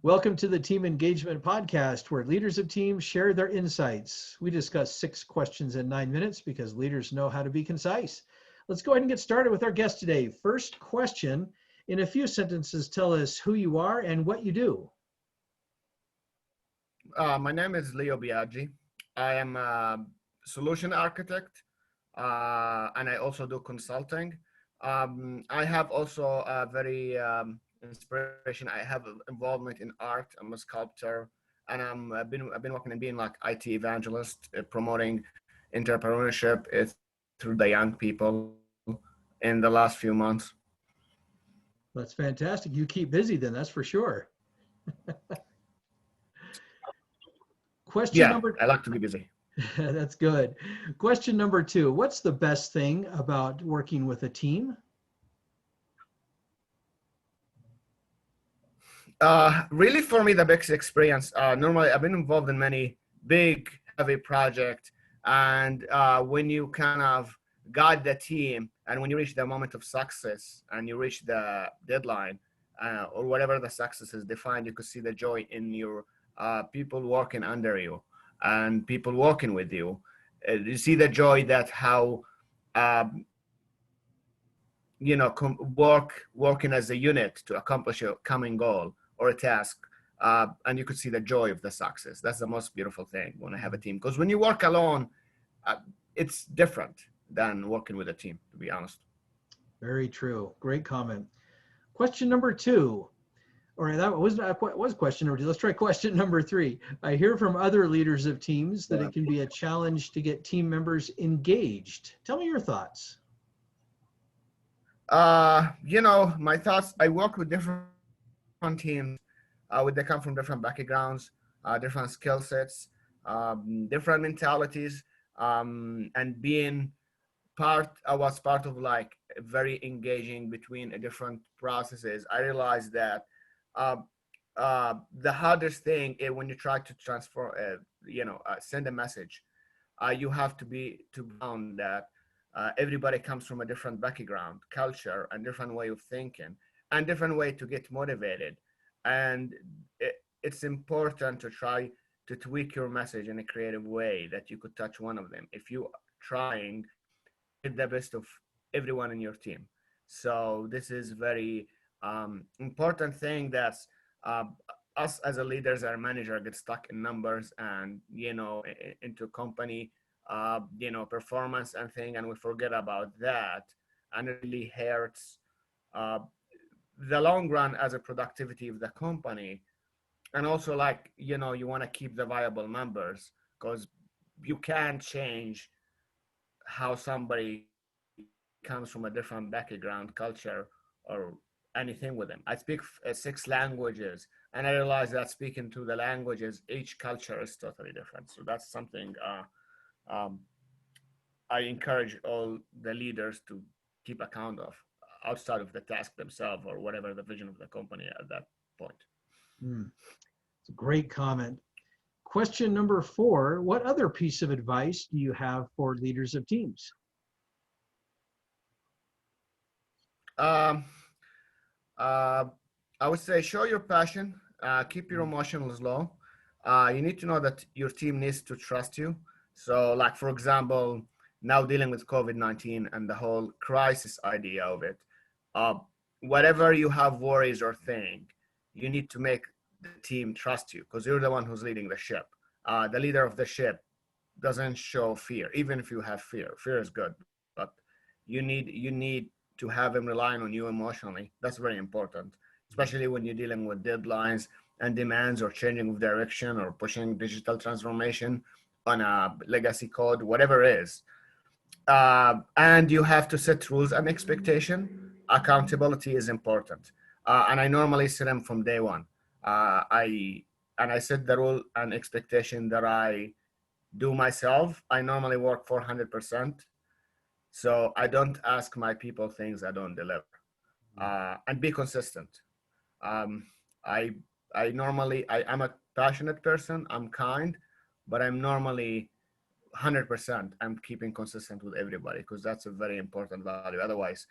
Welcome to the Team Engagement Podcast, where leaders of teams share their insights. We discuss 6 questions in 9 minutes because leaders know how to be concise. Let's go ahead and get started with our guest today. First question, in a few sentences, tell us who you are and what you do. My name is Biaggi. I am a solution architect, and I also do consulting. I have also a very inspiration. I have involvement in art. I'm a sculptor, and I've been working in being like IT evangelist, promoting entrepreneurship through the young people in the last few months. That's fantastic. You keep busy then, that's for sure. Question Yeah, number, I like to be busy. that's good. Question number 2, what's the best thing about working with a team? Really, for me, the biggest experience. Normally, I've been involved in many big, heavy projects, and when you kind of guide the team, and when you reach the moment of success, and you reach the deadline, or whatever the success is defined, you could see the joy in your people working under you, and people working with you. You see the joy that how um, working as a unit to accomplish a common goal or a task, and you could see the joy of the success. That's the most beautiful thing when I have a team, because when you work alone, uh, it's different than working with a team, to be honest. Very true. Great comment. Question number 2, or that was question number 2. Let's try question number 3. I hear from other leaders of teams that it can be a challenge to get team members engaged. Tell me your thoughts. My thoughts. I work with different teams, they come from different backgrounds, different skill sets, different mentalities, and being I was part of like very engaging between different processes. I realized that uh, the hardest thing is when you try to transfer, send a message. You have to bound that everybody comes from a different background, culture, and different way of thinking, and different way to get motivated. And it's important to try to tweak your message in a creative way that you could touch one of them if you trying to get the best of everyone in your team. So this is very important thing that's uh, us as a leaders or manager get stuck in numbers and into company performance and thing, and we forget about that, and it really hurts uh, the long run as a productivity of the company. And also, like, you want to keep the viable members, because you can't change how somebody comes from a different background, culture, or anything with them. I speak 6 languages, and I realize that speaking to the languages, each culture is totally different. So that's something um, I encourage all the leaders to keep account of outside of the task themselves or whatever the vision of the company at that point. It's a great comment. Question number 4, what other piece of advice do you have for leaders of teams? Um, uh, I would say show your passion, keep your emotions low. You need to know that your team needs to trust you. So, like, for example, now dealing with COVID-19 and the whole crisis idea of it, uh, whatever you have worries or think, you need to make the team trust you, because you're the one who's leading the ship. The leader of the ship doesn't show fear, even if you have fear. Fear is good, but you need to have him relying on you emotionally. That's very important, especially when you're dealing with deadlines and demands, or changing of direction, or pushing digital transformation on a legacy code, whatever it is. And you have to set rules and expectation. Accountability is important, and I normally set them from day one. I set the rule and expectation that I do myself. I normally work for 100%, so I don't ask my people things I don't deliver, and be consistent. Um, I I'm a passionate person. I'm kind, but I'm normally 100%. I'm keeping consistent with everybody, because that's a very important value. Otherwise,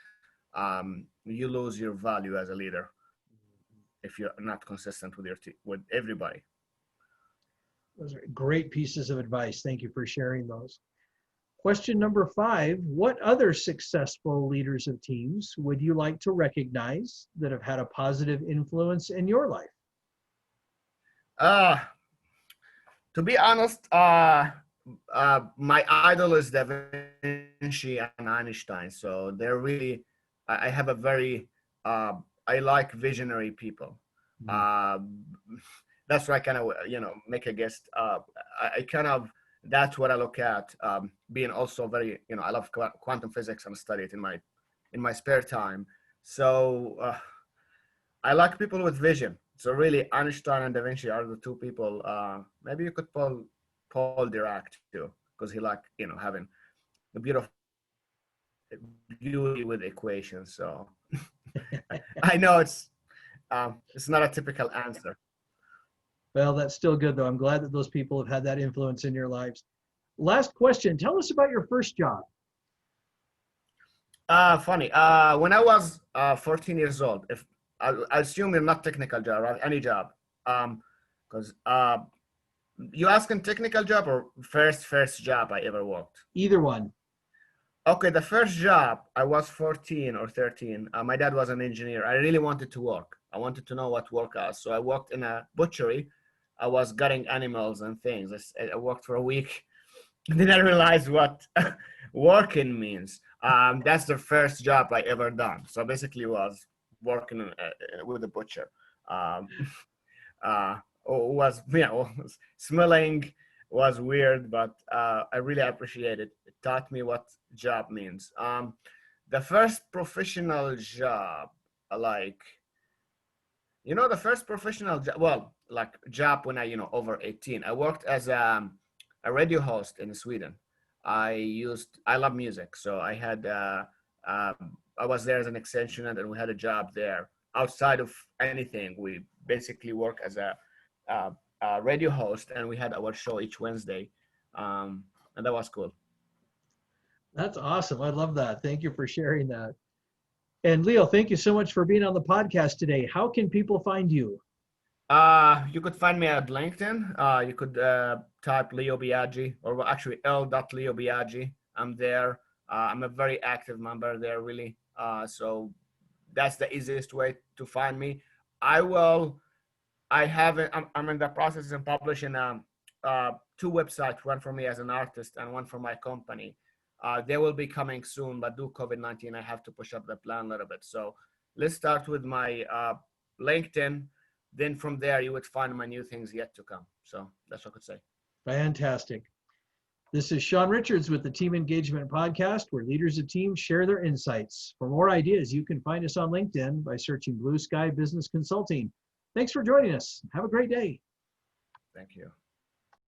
you lose your value as a leader. if you're not consistent with with everybody. Those are great pieces of advice. Thank you for sharing those. Question number 5, what other successful leaders of teams would you like to recognize that have had a positive influence in your life? Uh, to be honest, my idol is Da Vinci and Einstein. So they're really, I have a very, I like visionary people. Mm. Uh, that's why I kind of, make a guess. I kind of, that's what I look at. Being also very, I love quantum physics and study it in my spare time. So I like people with vision. So really, Einstein and Da Vinci are the two people. Maybe you could Paul Dirac too, because he like having the beautiful beauty with equations. So I know it's not a typical answer. Well, that's still good though. I'm glad that those people have had that influence in your lives. Last question. Tell us about your first job. Funny. When I was 14 years old, if I assume you're not technical job, right? Any job. Because you asking technical job or first job I ever worked? Either one. Okay, the first job, I was 14 or 13. My dad was an engineer. I really wanted to work. I wanted to know what work is. So I worked in a butchery. I was gutting animals and things. I worked for a week. And then I realized what working means. That's the first job I ever done. So basically was working with a butcher. Um, was smelling was weird, but I really appreciate it. It taught me what job means. The first professional job, like the first professional job, well, like job when I over 18. I worked as a radio host in Sweden. I love music, so I had I was there as an extension, and we had a job there. Outside of anything, we basically work as a radio host, and we had our show each Wednesday, and that was cool. That's awesome. I love that. Thank you for sharing that. And Leo, thank you so much for being on the podcast today. How can people find you? You could find me at LinkedIn. You could type Leo Biaggi, or actually L.Leo Biaggi. I'm there. I'm a very active member there, really. So that's the easiest way to find me. I will. I haven't. I'm in the process of publishing two websites, one for me as an artist and one for my company. They will be coming soon, but due COVID-19, I have to push up the plan a little bit. So let's start with my LinkedIn. Then from there, you would find my new things yet to come. So that's what I could say. Fantastic. This is Sean Richards with the Team Engagement Podcast, where leaders of teams share their insights. For more ideas, you can find us on LinkedIn by searching Blue Sky Business Consulting. Thanks for joining us. Have a great day. Thank you.